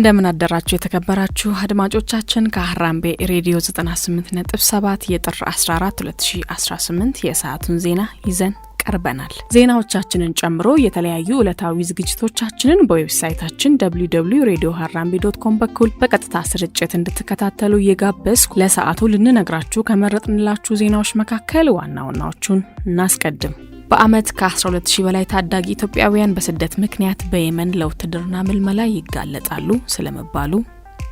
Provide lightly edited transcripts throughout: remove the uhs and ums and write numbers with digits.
እንደምን አደራችሁ የተከበራችሁ አድማጮቻችን ከሐራምቤ ሬዲዮ 98.7 የጥር 14 2018 የሰዓቱን ዜና ይዘን ቀርበናል። ዜናዎቻችንን ጨምሮ የተለያዩ ዕለታዊ ዝግጅቶቻችንን በዌብሳይታችን www.radioharambe.com በኩል በቀጥታ ስርጭት እንድትከታተሉ እየጋበዝኩ ለሰዓቱ ልንነግራችሁ ከመረጥንላችሁ ዜናዎች መካከል ዋናዎቹን እናስቀድም። በአመት ከ12000 በላይ ታዳጊ ኢትዮጵያውያን በስደት ምክንያት በየመን ለውትድርና ምልመላ ይጋለጣሉ ስለመባሉ፣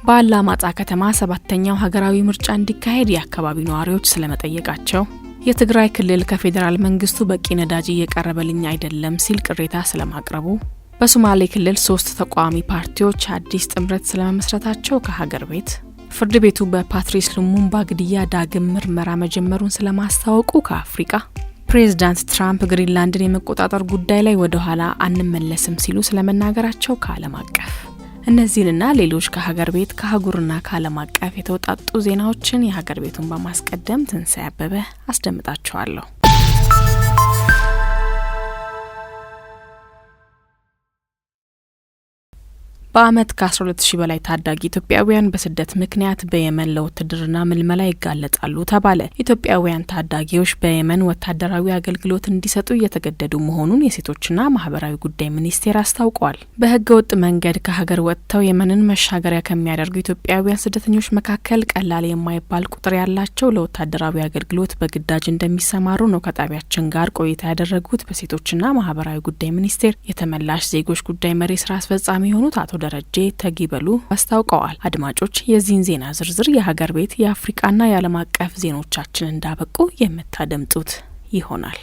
በአላማጣ ከተማ 7ኛው ሀገራዊ ምርጫ እንዲካሄድ የአካባቢው ነዋሪዎች ስለመጠየቃቸው፣ የትግራይ ክልል ከፌደራል መንግስቱ በቂ ነዳጅ እየቀረበልኝ አይደለም ሲል ቅሬታ ስለማቅረቡ፣ በሶማሌ ክልል 3 ተቃዋሚ ፓርቲዎች አዲስ ጥምረት ስለመመስረታቸው ከሀገር ቤት፣ ፍርድ ቤቱ በፓትሪስ ሉሙምባ ግድያ ዳግም ምርመራ መጀመሩን ስለማስታወቁ ከአፍሪካ፣ ፕሬዝዳንት ትራምፕ ግሪንላንድን የመቆጣጠር ጉዳይ ላይ ወደ ኋላ አንመለስም ሲሉ ስለመናገራቸው ከዓለም አቀፍ፣ እነዚህንና ሌሎች ከሀገር ቤት ከአህጉርና ከዓለም አቀፍ የተውጣጡ ዜናዎችን የሀገር ቤቱን በማስቀደም ትንሳኤ አበበ አስደምጣችኋለሁ። በአመት ከ12000 በላይ ታዳጊ ኢትዮጵያውያን በስደት ምክንያት በየመን ለውትድርና ምልመላ ይጋለጣሉ ተባለ። ኢትዮጵያውያን ታዳጊዎች በየመን ወታደራዊ አገልግሎት እንዲሰጡ እየተገደዱ መሆኑን የሴቶችና ማህበራዊ ጉዳይ ሚኒስቴር አስታውቋል። በህገ ወጥ መንገድ ከሀገር ወጥተው የመንን መሻገሪያ ከሚያደርጉ ኢትዮጵያውያን ስደተኞች መካከል ቀላል የማይባል ቁጥር ያላቸው ለወታደራዊ አገልግሎት በግዳጅ እንደሚሰማሩ ነው ከጣቢያችን ጋር ቆይታ ያደረጉት በሴቶችና ማህበራዊ ጉዳይ ሚኒስቴር የተመላሽ ዜጎች ጉዳይ መሪ ስራ አስፈጻሚ የሆኑት አቶ ደረጀ ተጊበሉ አስታውቀዋል። አድማጮች የዚህን ዜና ዝርዝር የሀገር ቤት የአፍሪካና የዓለም አቀፍ ዜናዎቻችን እንዳበቁ የምታደምጡት ይሆናል።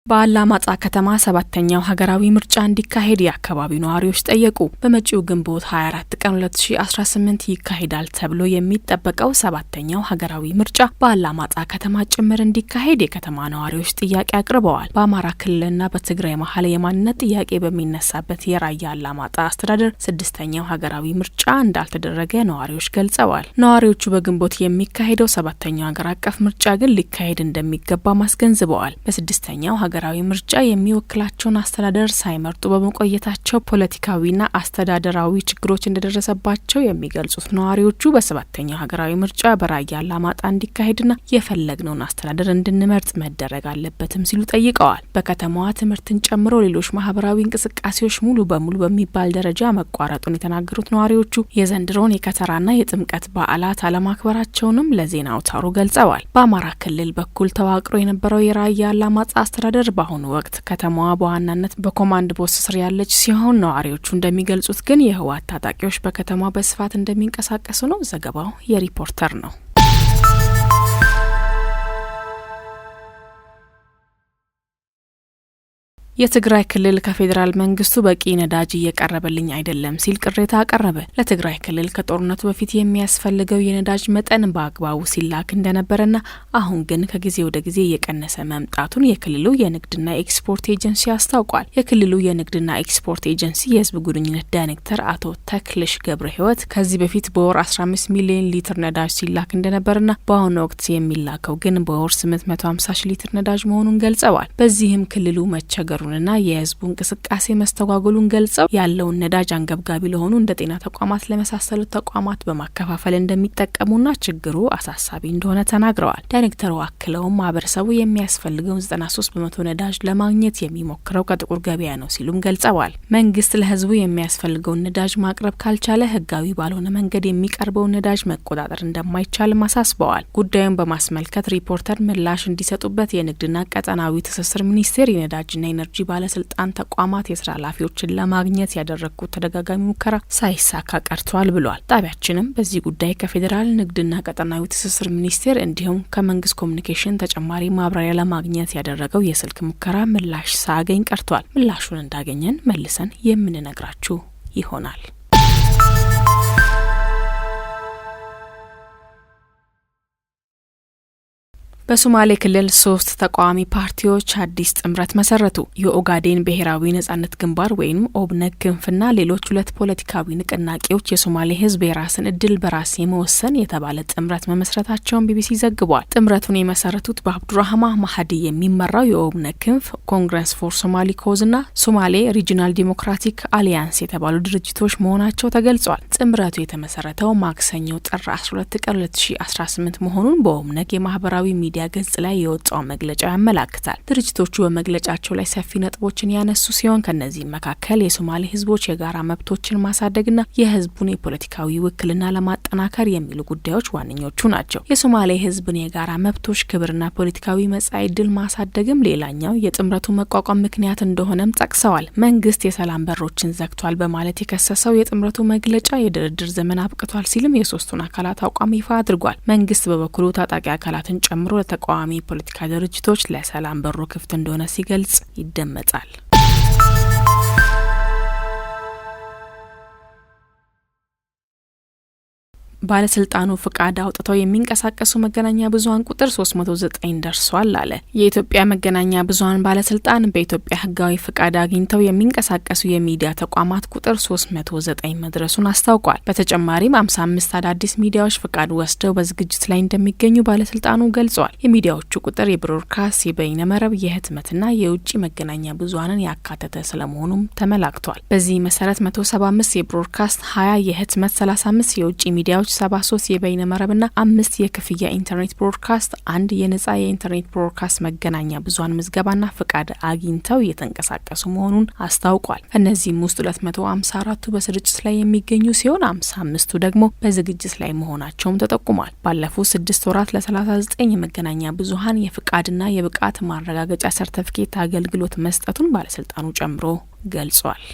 በአላማጣ ከተማ 7ኛው ሀገራዊ ምርጫ እንዲካሄድ የአካባቢው ነዋሪዎች ጠየቁ። በመጪው ግንቦት 24 ቀን 2018 ይካሄዳል ተብሎ የሚጠበቀው 7ኛው ሀገራዊ ምርጫ በአላማጣ ከተማ ጭምር እንዲካሄድ የከተማ ነዋሪዎች ጥያቄ አቅርበዋል። በአማራ ክልልና በትግራይ መሀል የማንነት ጥያቄ በሚነሳበት የራያ አላማጣ አስተዳደር 6ኛው ሀገራዊ ምርጫ እንዳልተደረገ ነዋሪዎች ገልጸዋል። ነዋሪዎቹ በግንቦት የሚካሄደው 7ኛው ሀገር አቀፍ ምርጫ ግን ሊካሄድ እንደሚገባ ማስገንዝበዋል። በ6ኛው ሀገራዊ ምርጫ የሚወክላቸውን አስተዳደር ሳይመርጡ በመቆየታቸው ፖለቲካዊና አስተዳደራዊ ችግሮች እንደደረሰባቸው የሚገልጹት ነዋሪዎቹ በ7ኛው ሀገራዊ ምርጫ በራያ አላማጣ እንዲካሄድና የፈለግነውን አስተዳደር እንድንመርጥ መደረግ አለበትም ሲሉ ጠይቀዋል። በከተማዋ ትምህርትን ጨምሮ ሌሎች ማህበራዊ እንቅስቃሴዎች ሙሉ በሙሉ በሚባል ደረጃ መቋረጡን የተናገሩት ነዋሪዎቹ የዘንድሮውን የከተራና የጥምቀት በዓላት አለማክበራቸውንም ለዜና አውታሩ ገልጸዋል። በአማራ ክልል በኩል ተዋቅሮ የነበረው የራያ አላማጣ አስተዳደር በአሁኑ ወቅት ከተማዋ በዋናነት በኮማንድ ፖስት ስር ያለች ሲሆን ነዋሪዎቹ እንደሚገልጹት ግን የህወሓት ታጣቂዎች በከተማዋ በስፋት እንደሚንቀሳቀሱ ነው። ዘገባው የሪፖርተር ነው። የትግራይ ክልል ከፌደራል መንግስቱ በቂ ነዳጅ እየቀረበልኝ አይደለም ሲል ቅሬታ አቀረበ። ለትግራይ ክልል ከጦርነቱ በፊት የሚያስፈልገው የነዳጅ መጠን በአግባቡ ሲላክ እንደነበረና አሁን ግን ከጊዜ ወደ ጊዜ እየቀነሰ መምጣቱን የክልሉ የንግድና ኤክስፖርት ኤጀንሲ አስታውቋል። የክልሉ የንግድና ኤክስፖርት ኤጀንሲ የህዝብ ግንኙነት ዳይሬክተር አቶ ተክልሽ ገብረ ህይወት ከዚህ በፊት በወር 15 ሚሊዮን ሊትር ነዳጅ ሲላክ እንደነበረና በአሁኑ ወቅት የሚላከው ግን በወር 850 ሺህ ሊትር ነዳጅ መሆኑን ገልጸዋል። በዚህም ክልሉ መቸገሩ ና የህዝቡ እንቅስቃሴ መስተጓጎሉን ገልጸው ያለውን ነዳጅ አንገብጋቢ ለሆኑ እንደ ጤና ተቋማት ለመሳሰሉት ተቋማት በማከፋፈል እንደሚጠቀሙና ችግሩ አሳሳቢ እንደሆነ ተናግረዋል። ዳይሬክተሩ አክለውም ማህበረሰቡ የሚያስፈልገው 93% ነዳጅ ለማግኘት የሚሞክረው ከጥቁር ገበያ ነው ሲሉም ገልጸዋል። መንግስት ለህዝቡ የሚያስፈልገውን ነዳጅ ማቅረብ ካልቻለ ህጋዊ ባልሆነ መንገድ የሚቀርበውን ነዳጅ መቆጣጠር እንደማይቻልም አሳስበዋል። ጉዳዩን በማስመልከት ሪፖርተር ምላሽ እንዲሰጡበት የንግድና ቀጠናዊ ትስስር ሚኒስቴር የነዳጅና ኢነርጂ ባለስልጣን ተቋማት የስራ ኃላፊዎችን ለማግኘት ያደረጉት ተደጋጋሚ ሙከራ ሳይሳካ ቀርቷል ብሏል። ጣቢያችንም በዚህ ጉዳይ ከፌዴራል ንግድና ቀጠናዊ ትስስር ሚኒስቴር እንዲሁም ከመንግስት ኮሚኒኬሽን ተጨማሪ ማብራሪያ ለማግኘት ያደረገው የስልክ ሙከራ ምላሽ ሳያገኝ ቀርቷል። ምላሹን እንዳገኘን መልሰን የምንነግራችሁ ይሆናል። በሶማሌ ክልል 3 ተቃዋሚ ፓርቲዎች አዲስ ጥምረት መሰረቱ። የኦጋዴን ብሔራዊ ነጻነት ግንባር ወይም ኦብነግ ክንፍና ሌሎች 2 ፖለቲካዊ ንቅናቄዎች የሶማሌ ሕዝብ የራስን እድል በራስ የመወሰን የተባለ ጥምረት መመስረታቸውን ቢቢሲ ዘግቧል። ጥምረቱን የመሰረቱት በአብዱራህማ ማህዲ የሚመራው የኦብነግ ክንፍ፣ ኮንግረስ ፎር ሶማሊ ኮዝና ሶማሌ ሪጂናል ዲሞክራቲክ አሊያንስ የተባሉ ድርጅቶች መሆናቸው ተገልጿል። ጥምረቱ የተመሰረተው ማክሰኞ ጥር 12 ቀን 2018 መሆኑን በኦብነግ የማህበራዊ ሚዲያ ገጽ ላይ የወጣው መግለጫ ያመላክታል። ድርጅቶቹ በመግለጫቸው ላይ ሰፊ ነጥቦችን ያነሱ ሲሆን ከነዚህም መካከል የሶማሌ ህዝቦች የጋራ መብቶችን ማሳደግና የህዝቡን የፖለቲካዊ ውክልና ለማጠናከር የሚሉ ጉዳዮች ዋነኞቹ ናቸው። የሶማሌ ህዝብን የጋራ መብቶች ክብርና ፖለቲካዊ መጻኢ ዕድል ማሳደግም ሌላኛው የጥምረቱ መቋቋም ምክንያት እንደሆነም ጠቅሰዋል። መንግስት የሰላም በሮችን ዘግቷል በማለት የከሰሰው የጥምረቱ መግለጫ የድርድር ዘመን አብቅቷል ሲልም የሶስቱን አካላት አቋም ይፋ አድርጓል። መንግስት በበኩሉ ታጣቂ አካላትን ጨምሮ ተቃዋሚ ፖለቲካ ድርጅቶች ለሰላም በሩ ክፍት እንደሆነ ሲገልጽ ይደመጣል። ባለስልጣኑ ፍቃድ አውጥተው የሚንቀሳቀሱ መገናኛ ብዙኃን ቁጥር 309 ደርሷል አለ። የኢትዮጵያ መገናኛ ብዙኃን ባለስልጣን በኢትዮጵያ ህጋዊ ፍቃድ አግኝተው የሚንቀሳቀሱ የሚዲያ ተቋማት ቁጥር 309 መድረሱን አስታውቋል። በተጨማሪም 55 አዳዲስ ሚዲያዎች ፍቃድ ወስደው በዝግጅት ላይ እንደሚገኙ ባለስልጣኑ ገልጿል። የሚዲያዎቹ ቁጥር የብሮድካስት፣ የበይነመረብ፣ የህትመትና የውጭ መገናኛ ብዙኃንን ያካተተ ስለመሆኑም ተመላክቷል። በዚህ መሰረት 175 የብሮድካስት፣ 20 የህትመት፣ 35 የውጭ ሚዲያዎች 73 የበይነ መረብና 5 የክፍያ ኢንተርኔት ብሮድካስት፣ 1 የነጻ የኢንተርኔት ብሮድካስት መገናኛ ብዙኃን ምዝገባና ፍቃድ አግኝተው እየተንቀሳቀሱ መሆኑን አስታውቋል። ከነዚህም ውስጥ 254ቱ በስርጭት ላይ የሚገኙ ሲሆን 55ቱ ደግሞ በዝግጅት ላይ መሆናቸውም ተጠቁሟል። ባለፉት 6 ወራት ለ39 የመገናኛ ብዙኃን የፍቃድና የብቃት ማረጋገጫ ሰርተፊኬት አገልግሎት መስጠቱን ባለስልጣኑ ጨምሮ ገልጿል።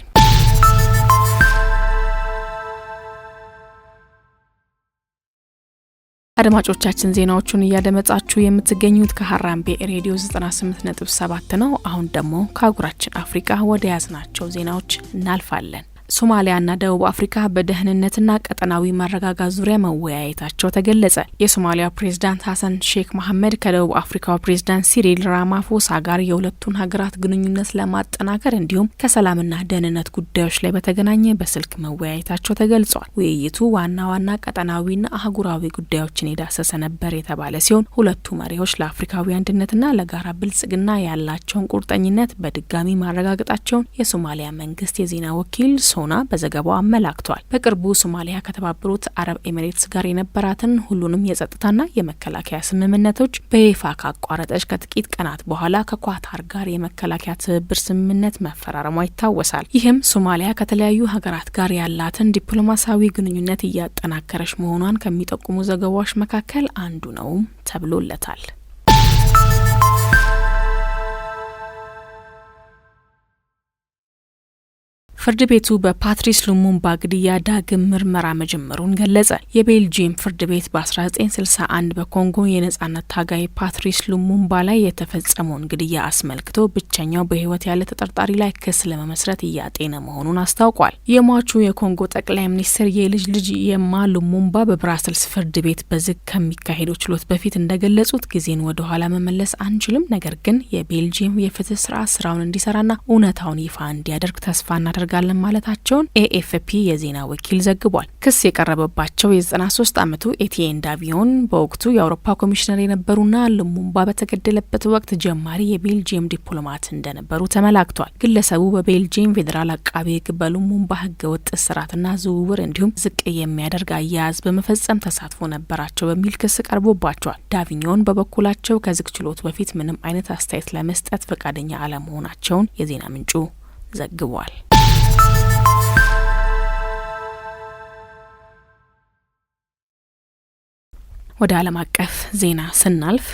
አድማጮቻችን ዜናዎቹን እያደመጣችሁ የምትገኙት ከሀራምቤ ሬዲዮ 98.7 ነው። አሁን ደግሞ ከአህጉራችን አፍሪካ ወደ ያዝናቸው ዜናዎች እናልፋለን። ሶማሊያና ደቡብ አፍሪካ በደህንነትና ቀጠናዊ ማረጋጋት ዙሪያ መወያየታቸው ተገለጸ። የሶማሊያ ፕሬዝዳንት ሀሰን ሼክ መሐመድ ከደቡብ አፍሪካው ፕሬዝዳንት ሲሪል ራማፎሳ ጋር የሁለቱን ሀገራት ግንኙነት ለማጠናከር እንዲሁም ከሰላምና ደህንነት ጉዳዮች ላይ በተገናኘ በስልክ መወያየታቸው ተገልጿል። ውይይቱ ዋና ዋና ቀጠናዊና አህጉራዊ ጉዳዮችን የዳሰሰ ነበር የተባለ ሲሆን ሁለቱ መሪዎች ለአፍሪካዊ አንድነትና ለጋራ ብልጽግና ያላቸውን ቁርጠኝነት በድጋሚ ማረጋገጣቸውን የሶማሊያ መንግስት የዜና ወኪል ሶና በዘገባው አመላክቷል። በቅርቡ ሶማሊያ ከተባበሩት አረብ ኤሚሬትስ ጋር የነበራትን ሁሉንም የጸጥታና የመከላከያ ስምምነቶች በይፋ ካቋረጠች ከጥቂት ቀናት በኋላ ከኳታር ጋር የመከላከያ ትብብር ስምምነት መፈራረሟ ይታወሳል። ይህም ሶማሊያ ከተለያዩ ሀገራት ጋር ያላትን ዲፕሎማሲያዊ ግንኙነት እያጠናከረች መሆኗን ከሚጠቁሙ ዘገባዎች መካከል አንዱ ነው ተብሎለታል። ፍርድ ቤቱ በፓትሪስ ሉሙምባ ግድያ ዳግም ምርመራ መጀመሩን ገለጸ። የቤልጂየም ፍርድ ቤት በ1961 በኮንጎ የነጻነት ታጋይ ፓትሪስ ሉሙምባ ላይ የተፈጸመውን ግድያ አስመልክቶ ብቸኛው በህይወት ያለ ተጠርጣሪ ላይ ክስ ለመመስረት እያጤነ መሆኑን አስታውቋል። የሟቹ የኮንጎ ጠቅላይ ሚኒስትር የልጅ ልጅ የማ ሉሙምባ በብራስልስ ፍርድ ቤት በዝግ ከሚካሄደው ችሎት በፊት እንደገለጹት ጊዜን ወደ ኋላ መመለስ አንችልም፣ ነገር ግን የቤልጂየም የፍትህ ስርዓት ስራውን እንዲሰራና እውነታውን ይፋ እንዲያደርግ ተስፋ እናደርጋለን ማለታቸውን ኤኤፍፒ የዜና ወኪል ዘግቧል። ክስ የቀረበባቸው የ93 ዓመቱ ኤቲኤን ዳቪዮን በወቅቱ የአውሮፓ ኮሚሽነር የነበሩና ሉሙምባ በተገደለበት ወቅት ጀማሪ የቤልጂየም ዲፕሎማት እንደነበሩ ተመላክቷል። ግለሰቡ በቤልጂየም ፌዴራል አቃቤ ሕግ በሉሙምባ ህገወጥ እስራትና ዝውውር እንዲሁም ዝቅ የሚያደርግ አያያዝ በመፈጸም ተሳትፎ ነበራቸው በሚል ክስ ቀርቦባቸዋል። ዳቪዮን በበኩላቸው ከዝግ ችሎት በፊት ምንም አይነት አስተያየት ለመስጠት ፈቃደኛ አለመሆናቸውን የዜና ምንጩ ዘግቧል። ወደ ዓለም አቀፍ ዜና ስናልፍ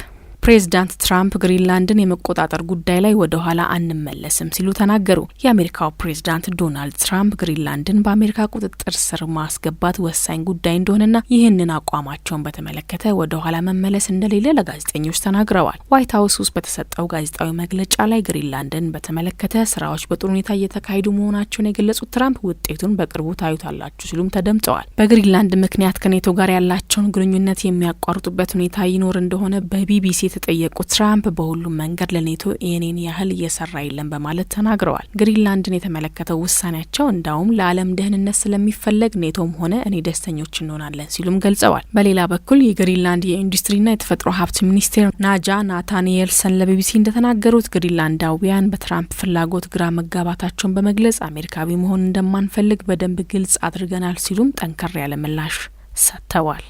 ፕሬዚዳንት ትራምፕ ግሪንላንድን የመቆጣጠር ጉዳይ ላይ ወደ ኋላ አንመለስም ሲሉ ተናገሩ። የአሜሪካው ፕሬዚዳንት ዶናልድ ትራምፕ ግሪንላንድን በአሜሪካ ቁጥጥር ስር ማስገባት ወሳኝ ጉዳይ እንደሆነና ይህንን አቋማቸውን በተመለከተ ወደ ኋላ መመለስ እንደሌለ ለጋዜጠኞች ተናግረዋል። ዋይት ሀውስ ውስጥ በተሰጠው ጋዜጣዊ መግለጫ ላይ ግሪንላንድን በተመለከተ ስራዎች በጥሩ ሁኔታ እየተካሄዱ መሆናቸውን የገለጹት ትራምፕ ውጤቱን በቅርቡ ታዩታላችሁ ሲሉም ተደምጠዋል። በግሪንላንድ ምክንያት ከኔቶ ጋር ያላቸውን ግንኙነት የሚያቋርጡበት ሁኔታ ይኖር እንደሆነ በቢቢሲ የተጠየቁት ትራምፕ በሁሉም መንገድ ለኔቶ የኔን ያህል እየሰራ የለም በማለት ተናግረዋል። ግሪንላንድን የተመለከተው ውሳኔያቸው እንዳውም ለዓለም ደህንነት ስለሚፈለግ ኔቶም ሆነ እኔ ደስተኞች እንሆናለን ሲሉም ገልጸዋል። በሌላ በኩል የግሪንላንድ የኢንዱስትሪና የተፈጥሮ ሀብት ሚኒስቴር ናጃ ናታኒኤልሰን ለቢቢሲ እንደተናገሩት ግሪንላንዳውያን በትራምፕ ፍላጎት ግራ መጋባታቸውን በመግለጽ አሜሪካዊ መሆን እንደማንፈልግ በደንብ ግልጽ አድርገናል ሲሉም ጠንከር ያለ ምላሽ ሰጥተዋል።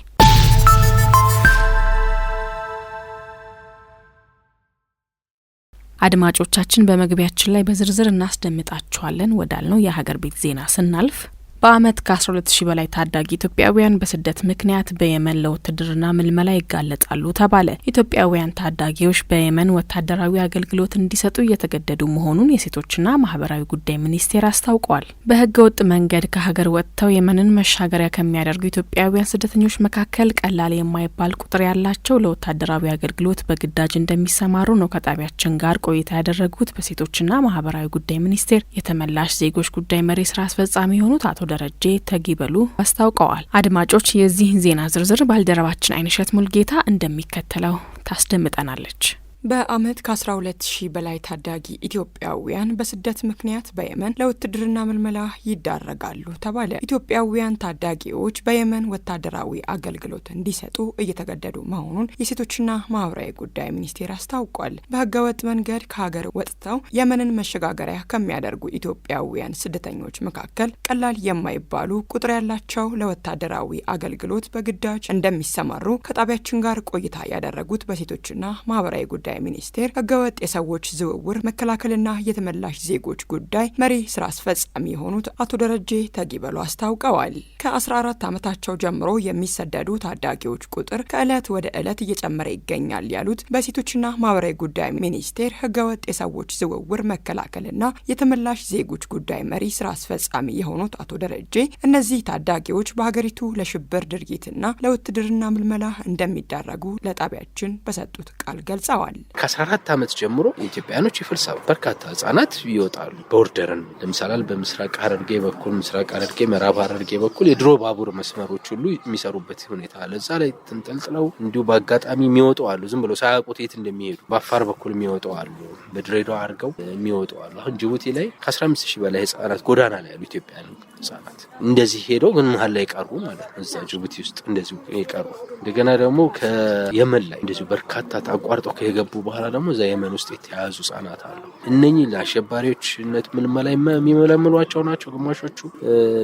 አድማጮቻችን በመግቢያችን ላይ በዝርዝር እናስደምጣችኋለን ወዳልነው የሀገር ቤት ዜና ስናልፍ በአመት ከ12,000 በላይ ታዳጊ ኢትዮጵያውያን በስደት ምክንያት በየመን ለውትድርና ምልመላ ይጋለጣሉ ተባለ። ኢትዮጵያውያን ታዳጊዎች በየመን ወታደራዊ አገልግሎት እንዲሰጡ እየተገደዱ መሆኑን የሴቶችና ማህበራዊ ጉዳይ ሚኒስቴር አስታውቋል። በህገ ወጥ መንገድ ከሀገር ወጥተው የመንን መሻገሪያ ከሚያደርጉ ኢትዮጵያውያን ስደተኞች መካከል ቀላል የማይባል ቁጥር ያላቸው ለወታደራዊ አገልግሎት በግዳጅ እንደሚሰማሩ ነው ከጣቢያችን ጋር ቆይታ ያደረጉት በሴቶችና ማህበራዊ ጉዳይ ሚኒስቴር የተመላሽ ዜጎች ጉዳይ መሪ ስራ አስፈጻሚ የሆኑት አቶ ደረጀ ተጊበሉ አስታውቀዋል። አድማጮች የዚህ ዜና ዝርዝር ባልደረባችን አይንሸት ሙልጌታ እንደሚከተለው ታስደምጠናለች። በአመት ከ12,000 በላይ ታዳጊ ኢትዮጵያውያን በስደት ምክንያት በየመን ለውትድርና ምልመላ ይዳረጋሉ ተባለ። ኢትዮጵያውያን ታዳጊዎች በየመን ወታደራዊ አገልግሎት እንዲሰጡ እየተገደዱ መሆኑን የሴቶችና ማህበራዊ ጉዳይ ሚኒስቴር አስታውቋል። በህገወጥ መንገድ ከሀገር ወጥተው የመንን መሸጋገሪያ ከሚያደርጉ ኢትዮጵያውያን ስደተኞች መካከል ቀላል የማይባሉ ቁጥር ያላቸው ለወታደራዊ አገልግሎት በግዳጅ እንደሚሰማሩ ከጣቢያችን ጋር ቆይታ ያደረጉት በሴቶችና ማህበራዊ ጉዳይ ሚኒስቴር ህገወጥ የሰዎች ዝውውር መከላከልና የተመላሽ ዜጎች ጉዳይ መሪ ስራ አስፈጻሚ የሆኑት አቶ ደረጀ ተጊበሉ አስታውቀዋል። ከ14 ዓመታቸው ጀምሮ የሚሰደዱ ታዳጊዎች ቁጥር ከእለት ወደ እለት እየጨመረ ይገኛል ያሉት በሴቶችና ማህበራዊ ጉዳይ ሚኒስቴር ህገወጥ የሰዎች ዝውውር መከላከልና የተመላሽ ዜጎች ጉዳይ መሪ ስራ አስፈጻሚ የሆኑት አቶ ደረጀ እነዚህ ታዳጊዎች በሀገሪቱ ለሽብር ድርጊትና ለውትድርና ምልመላ እንደሚዳረጉ ለጣቢያችን በሰጡት ቃል ገልጸዋል። ከ14 ዓመት ጀምሮ ኢትዮጵያኖች ይፈልሳሉ። በርካታ ህጻናት ይወጣሉ። ቦርደርን ለምሳሌ በምስራቅ ሐረርጌ በኩል ምስራቅ ሐረርጌ ምዕራብ ሐረርጌ በኩል የድሮ ባቡር መስመሮች ሁሉ የሚሰሩበት ሁኔታ አለ። እዛ ላይ ተንጠልጥለው እንዲሁ በአጋጣሚ የሚወጡ አሉ። ዝም ብሎ ሳያውቁት የት እንደሚሄዱ በአፋር በኩል የሚወጡ አሉ። በድሬዳዋ አድርገው የሚወጡ አሉ። አሁን ጅቡቲ ላይ ከ15,000 በላይ ህጻናት ጎዳና ላይ ያሉ ኢትዮጵያውያን ህጻናት እንደዚህ ሄደው ግን መሀል ላይ ቀሩ ማለት ነው። እዛ ጅቡቲ ውስጥ እንደዚህ ይቀሩ። እንደገና ደግሞ ከየመን ላይ እንደዚህ በርካታ አቋርጠው ከገቡ በኋላ ደግሞ እዛ የመን ውስጥ የተያዙ ህጻናት አሉ። እነኚህ ለአሸባሪዎችነት ምልመላ የሚመለምሏቸው ናቸው። ግማሾቹ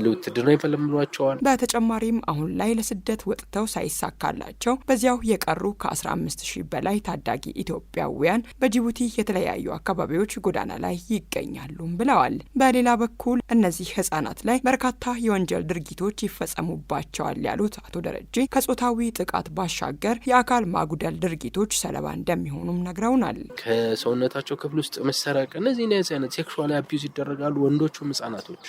ለውትድርና ይፈልምሏቸዋል። በተጨማሪም አሁን ላይ ለስደት ወጥተው ሳይሳካላቸው በዚያው የቀሩ ከ15,000 በላይ ታዳጊ ኢትዮጵያውያን በጅቡቲ የተለያዩ አካባቢዎች ጎዳና ላይ ይገኛሉ ብለዋል። በሌላ በኩል እነዚህ ህጻናት ላይ በርካታ የወንጀል ድርጊቶች ይፈጸሙባቸዋል ያሉት አቶ ደረጀ ከጾታዊ ጥቃት ባሻገር የአካል ማጉደል ድርጊቶች ሰለባ እንደሚሆኑም ነግረውናል። ከሰውነታቸው ክፍል ውስጥ መሰረቅ እነዚህ አይነት ሴክሹዋል አቢዩዝ ይደረጋሉ። ወንዶቹም ህጻናቶች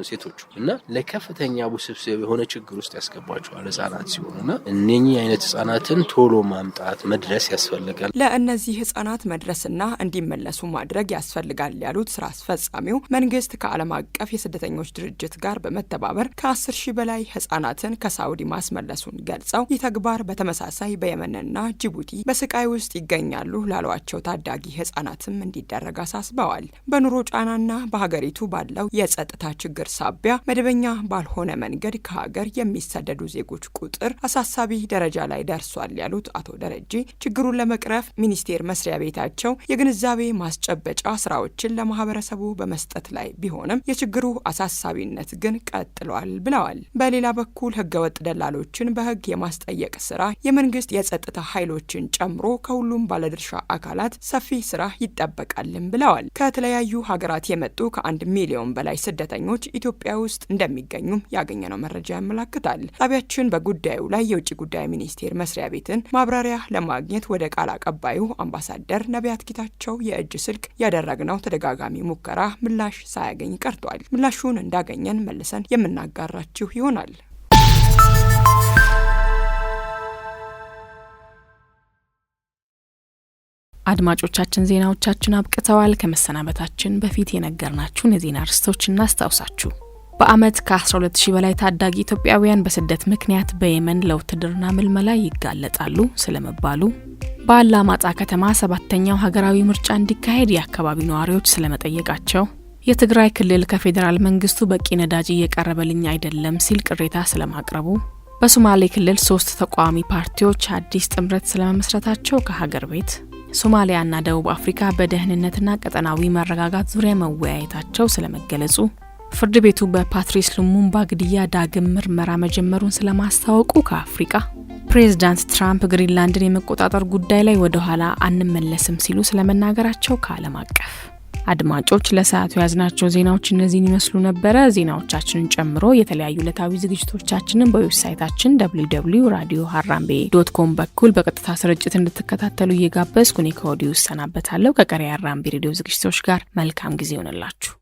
ሴቶቹ እና ለከፍተኛ ውስብስብ የሆነ ችግር ውስጥ ያስገባቸዋል ህጻናት ሲሆኑና እነኚህ አይነት ህጻናትን ቶሎ ማምጣት መድረስ ያስፈልጋል። ለእነዚህ ህጻናት መድረስና እንዲመለሱ ማድረግ ያስፈልጋል ያሉት ስራ አስፈጻሚው መንግስት ከዓለም አቀፍ የስደተኞች ድርጅት ጋር በመተባበር ከ10,000 በላይ ህጻናትን ከሳውዲ ማስመለሱን ገልጸው ይህ ተግባር በተመሳሳይ በየመንና ጅቡቲ በስቃይ ውስጥ ይገኛሉ ላሏቸው ታዳጊ ህጻናትም እንዲደረግ አሳስበዋል። በኑሮ ጫናና በሀገሪቱ ባለው የጸጥታ ችግር ሳቢያ መደበኛ ባልሆነ መንገድ ከሀገር የሚሰደዱ ዜጎች ቁጥር አሳሳቢ ደረጃ ላይ ደርሷል ያሉት አቶ ደረጀ ችግሩን ለመቅረፍ ሚኒስቴር መስሪያ ቤታቸው የግንዛቤ ማስጨበጫ ስራዎችን ለማህበረሰቡ በመስጠት ላይ ቢሆንም የችግሩ አሳሳቢነት ግን ቀጥሏል ብለዋል። በሌላ በኩል ህገወጥ ደላሎችን በህግ የማስጠየቅ ስራ የመንግስት የጸጥታ ኃይሎችን ጨምሮ ከሁሉም ባለድርሻ አካላት ሰፊ ስራ ይጠበቃልም ብለዋል። ከተለያዩ ሀገራት የመጡ ከ1 ሚሊዮን በላይ ስደተኞች ኢትዮጵያ ውስጥ እንደሚገኙም ያገኘነው መረጃ ያመለክታል። ጣቢያችን በጉዳዩ ላይ የውጭ ጉዳይ ሚኒስቴር መስሪያ ቤትን ማብራሪያ ለማግኘት ወደ ቃል አቀባዩ አምባሳደር ነቢያት ጌታቸው የእጅ ስልክ ያደረግነው ተደጋጋሚ ሙከራ ምላሽ ሳያገኝ ቀርቷል። ምላሹን እንዳገኘን መልሰን የምናጋራችሁ ይሆናል። አድማጮቻችን ዜናዎቻችን አብቅተዋል። ከመሰናበታችን በፊት የነገርናችሁን የዜና ርዕሶች እናስታውሳችሁ። በአመት ከ12,000 በላይ ታዳጊ ኢትዮጵያውያን በስደት ምክንያት በየመን ለውትድርና ምልመላ ይጋለጣሉ ስለመባሉ፣ በአላማጣ ከተማ 7ኛው ሀገራዊ ምርጫ እንዲካሄድ የአካባቢው ነዋሪዎች ስለመጠየቃቸው፣ የትግራይ ክልል ከፌዴራል መንግስቱ በቂ ነዳጅ እየቀረበልኝ አይደለም ሲል ቅሬታ ስለማቅረቡ፣ በሶማሌ ክልል 3 ተቃዋሚ ፓርቲዎች አዲስ ጥምረት ስለመመስረታቸው ከሀገር ቤት፣ ሶማሊያና ደቡብ አፍሪካ በደህንነትና ቀጠናዊ መረጋጋት ዙሪያ መወያየታቸው ስለመገለጹ፣ ፍርድ ቤቱ በፓትሪስ ሉሙምባ ግድያ ዳግም ምርመራ መጀመሩን ስለማስታወቁ ከአፍሪካ፣ ፕሬዝዳንት ትራምፕ ግሪንላንድን የመቆጣጠር ጉዳይ ላይ ወደ ኋላ አንመለስም ሲሉ ስለመናገራቸው ከዓለም አቀፍ። አድማጮች ለሰዓቱ ያዝናቸው ዜናዎች እነዚህን ይመስሉ ነበር። ዜናዎቻችንን ጨምሮ የተለያዩ ዕለታዊ ዝግጅቶቻችንን በዌብሳይታችን www.radioharambe.com በኩል በቀጥታ ስርጭት እንድትከታተሉ እየጋበዝኩ እኔ ከወዲሁ እሰናበታለሁ። ከቀሪ ሃራምቤ ሬዲዮ ዝግጅቶች ጋር መልካም ጊዜ ይሆንላችሁ።